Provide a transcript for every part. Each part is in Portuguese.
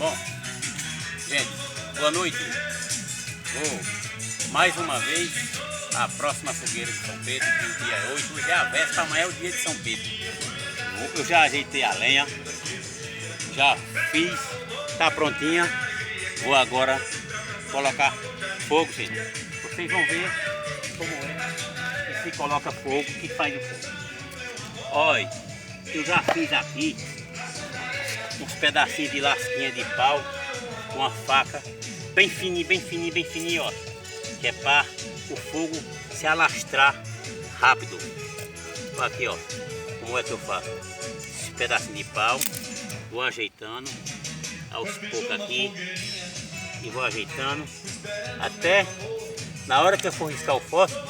Bom, gente, boa noite. Mais uma vez a próxima fogueira de São Pedro, que o dia é hoje é a véspera, amanhã é o dia de São Pedro. Eu já ajeitei a lenha, já fiz, tá prontinha. Vou agora colocar fogo, gente. Vocês vão ver como é que se coloca fogo, que faz o fogo. Olha, eu já fiz aqui uns pedacinhos de lasquinha de pau com a faca bem fininho, ó, que é para o fogo se alastrar rápido. Aqui, ó, como é que eu faço? Esse pedacinho de pau, vou ajeitando aos poucos aqui e vou ajeitando até na hora que eu for riscar o fósforo.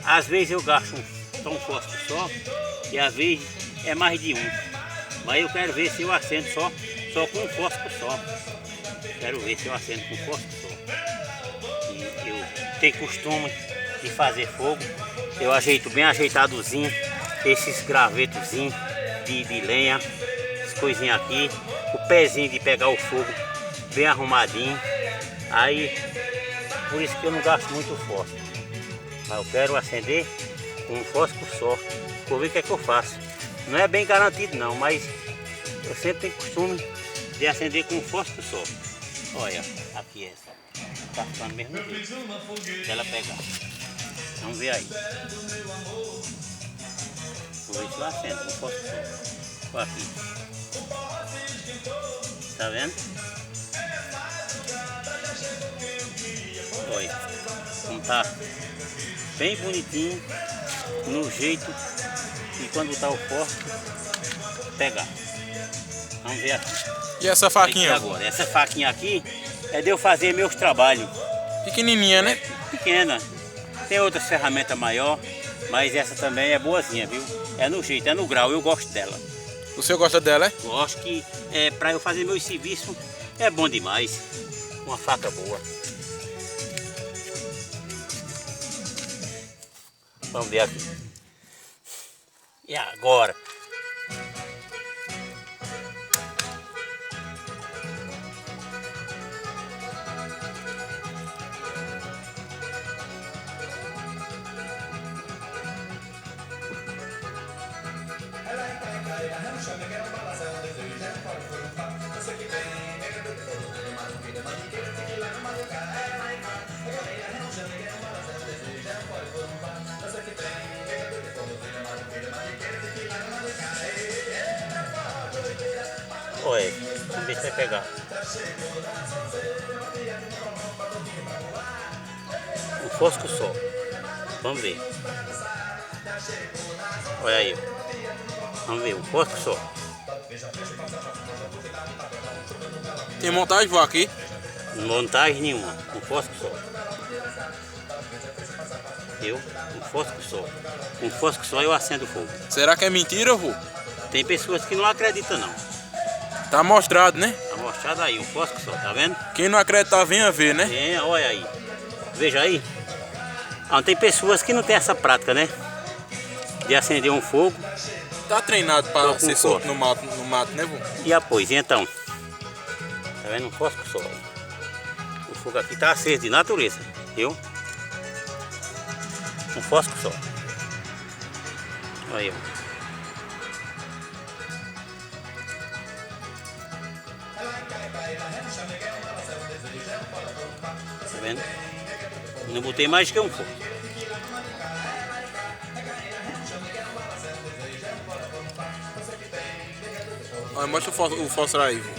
Às vezes eu gasto um fósforo só e às vezes é mais de um, mas eu quero ver se eu acendo só com um fósforo só. Quero ver se eu acendo com um fósforo só. E eu tenho costume de fazer fogo, eu ajeito bem ajeitadozinho esses gravetozinhos de lenha, as coisinhas aqui, o pezinho de pegar o fogo bem arrumadinho. Aí por isso que eu não gasto muito fósforo, mas eu quero acender com um fósforo só. Vou ver o que é que eu faço. Não é bem garantido não, mas eu sempre tenho costume de acender com um fósforo só. Olha, aqui essa tá ficando mesmo jeito dela pegar. Vamos ver aí. Vou ver se eu acendo com um fósforo só. Olha aqui. Tá vendo? Olha, como tá bem bonitinho, no jeito e quando tá o fósforo pegar. Vamos ver aqui. E essa faquinha? Agora, essa faquinha aqui é de eu fazer meus trabalhos. Pequenininha, né? Pequena. Tem outras ferramentas maior, mas essa também é boazinha, viu? É no jeito, é no grau, eu gosto dela. O senhor gosta dela, é? Gosto que para eu fazer meus serviços é bom demais. Uma faca boa. Vamos ver aqui. E agora? Olha, vamos ver se vai pegar. Um fósforo só. Vamos ver. Olha aí. Vamos ver, um fósforo só. Tem montagem, vou aqui? Montagem nenhuma. Um fósforo só. Viu? Um fósforo só. Um fósforo só eu acendo o fogo. Será que é mentira, vô? Tem pessoas que não acreditam não. Tá mostrado, né? Tá mostrado aí, um fósforo só, tá vendo? Quem não acreditar, venha ver, né? É, olha aí. Veja aí. Tem pessoas que não tem essa prática, né? De acender um fogo. Tá treinado para ser solto no mato, né, vô? E após, então? Tá vendo? Um fósforo só. O fogo aqui tá aceso de natureza, viu? Um fósforo só. Olha aí, ó. Tá vendo? Não botei mais que um fogo. Olha, mostra o fósforo aí, vô.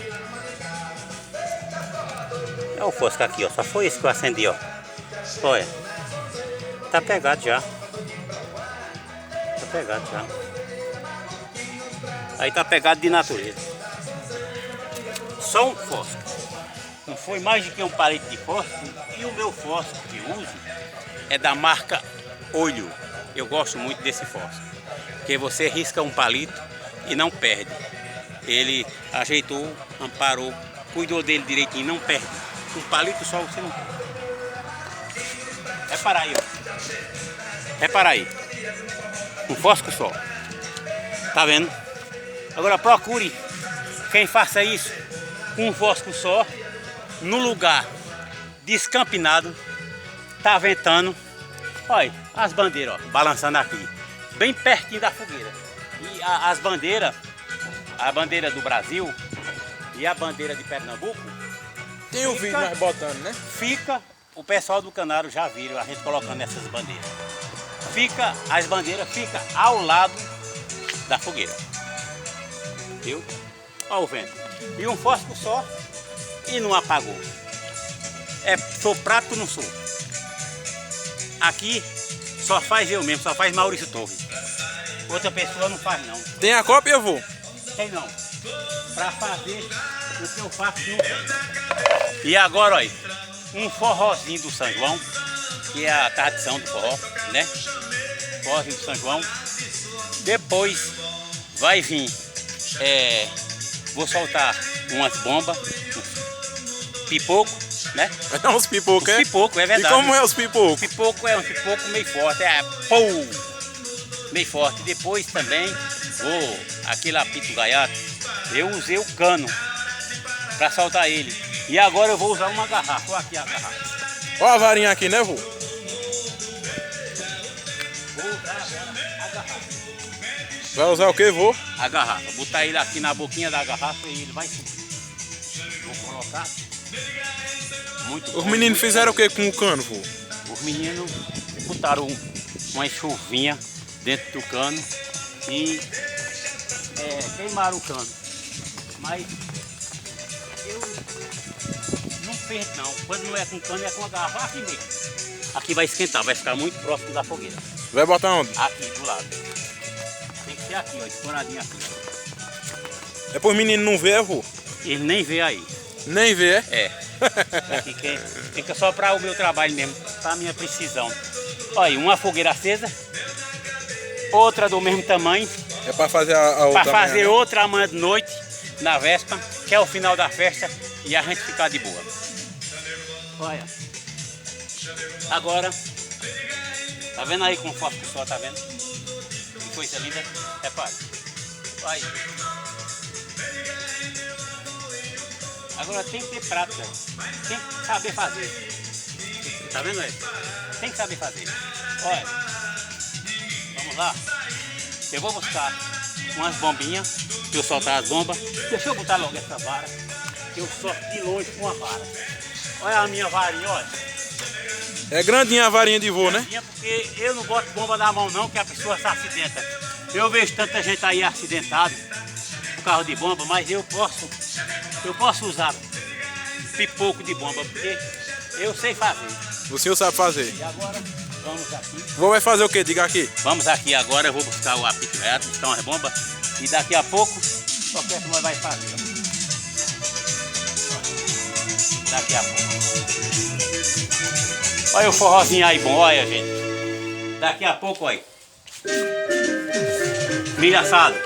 É o fósforo aqui, ó. Só foi esse que eu acendi, ó. Olha. Tá pegado já. Tá pegado já. Aí tá pegado de natureza. Só um fósforo. Não foi mais do que um palito de fósforo. E o meu fósforo que uso é da marca Olho. Eu gosto muito desse fósforo. Porque você risca um palito e não perde. Ele ajeitou, amparou, cuidou dele direitinho, não perde. Um palito só você não perde. Repara aí, ó. Repara aí. Um fósforo só. Tá vendo? Agora procure quem faça isso com um fósforo só, no lugar descampinado, tá ventando. Olha as bandeiras, ó, balançando aqui, bem pertinho da fogueira. E as bandeiras, a bandeira do Brasil e a bandeira de Pernambuco. Tem o vídeo nós botando, né? Fica, o pessoal do Canário já viram a gente colocando essas bandeiras. As bandeiras ficam ao lado da fogueira. Viu? Olha o vento. E um fósforo só e não apagou. Sou prato ou não sou? Aqui só faz eu mesmo, só faz Maurício Torres. Outra pessoa não faz não. Tem a cópia, vô? Tem não. Pra fazer o que eu faço não tem. E agora, olha, um forrozinho do São João, que é a tradição do forró, né? Forrozinho do São João. Depois vai vir, vou soltar umas bombas, pipoco, né? Não, os pipocos, é? Pipoco, é verdade. E como é os pipocos? Pipoco é um pipoco meio forte, meio forte. Depois também aquele apito gaiato, eu usei o cano para soltar ele. E agora eu vou usar uma garrafa. Olha aqui a garrafa. Olha a varinha aqui, né, vô? Vou usar agora a garrafa. Vai usar o que, vô? A garrafa. Botar ele aqui na boquinha da garrafa e ele vai subir. Vou colocar. Muito bom. Os meninos fizeram o que com o cano, vô? Os meninos botaram uma chuvinha dentro do cano e queimaram o cano. Mas eu não perco não. Quando não é com cano, é com a garrafa aqui mesmo. Aqui vai esquentar, vai ficar muito próximo da fogueira. Vai botar onde? Aqui do lado. Tem que ser aqui, ó, escoradinho aqui. É para os meninos não ver, vô? Ele nem vê aí. Nem ver, é? É. Aqui fica só para o meu trabalho mesmo, para a minha precisão. Olha, uma fogueira acesa, outra do mesmo tamanho. É para fazer a outra. Para fazer manhã, né? outra amanhã de noite, na véspera, que é o final da festa, e a gente ficar de boa. Olha. Agora, tá vendo aí com o fósforo só, tá vendo? Que coisa linda. Repare. Olha. Agora tem que ter prática, tem que saber fazer. Tá vendo aí? Tem que saber fazer. Olha, vamos lá. Eu vou buscar umas bombinhas, que eu soltar as bombas. Deixa eu botar logo essa vara, que eu solto de longe com a vara. Olha a minha varinha, olha. É grandinha a varinha de vô, né? Porque eu não boto bomba na mão não, que a pessoa se acidenta. Eu vejo tanta gente aí acidentado por carro de bomba, mas eu posso usar pipoco de bomba, porque eu sei fazer. O senhor sabe fazer. E agora, vamos aqui. Vô vai fazer o que? Diga aqui. Vamos aqui agora, eu vou buscar o apito reto, buscar umas bombas. E daqui a pouco, só que nós vai fazer. Daqui a pouco. Olha o forrozinho aí bom, olha, gente. Daqui a pouco, olha. Milho assado.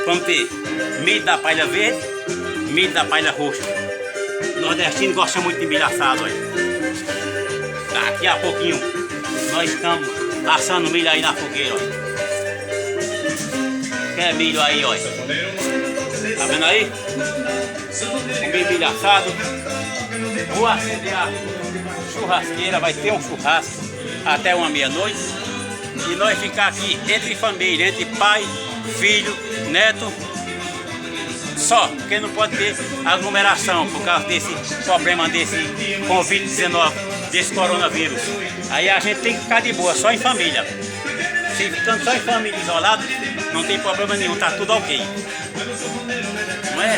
Vamos ter milho da palha verde, milho da palha roxa. O nordestino gosta muito de milho assado, olha. Daqui a pouquinho nós estamos assando milho aí na fogueira, olha. Quer milho aí, olha. Tá vendo aí? Comi milho assado. Vou acender a churrasqueira, vai ter um churrasco até uma meia-noite. E nós ficar aqui entre família, entre pai, filho, neto, só, porque não pode ter aglomeração por causa desse problema desse Covid-19, desse coronavírus. Aí a gente tem que ficar de boa, só em família. Se ficando só em família isolado, não tem problema nenhum, tá tudo ok. Não é?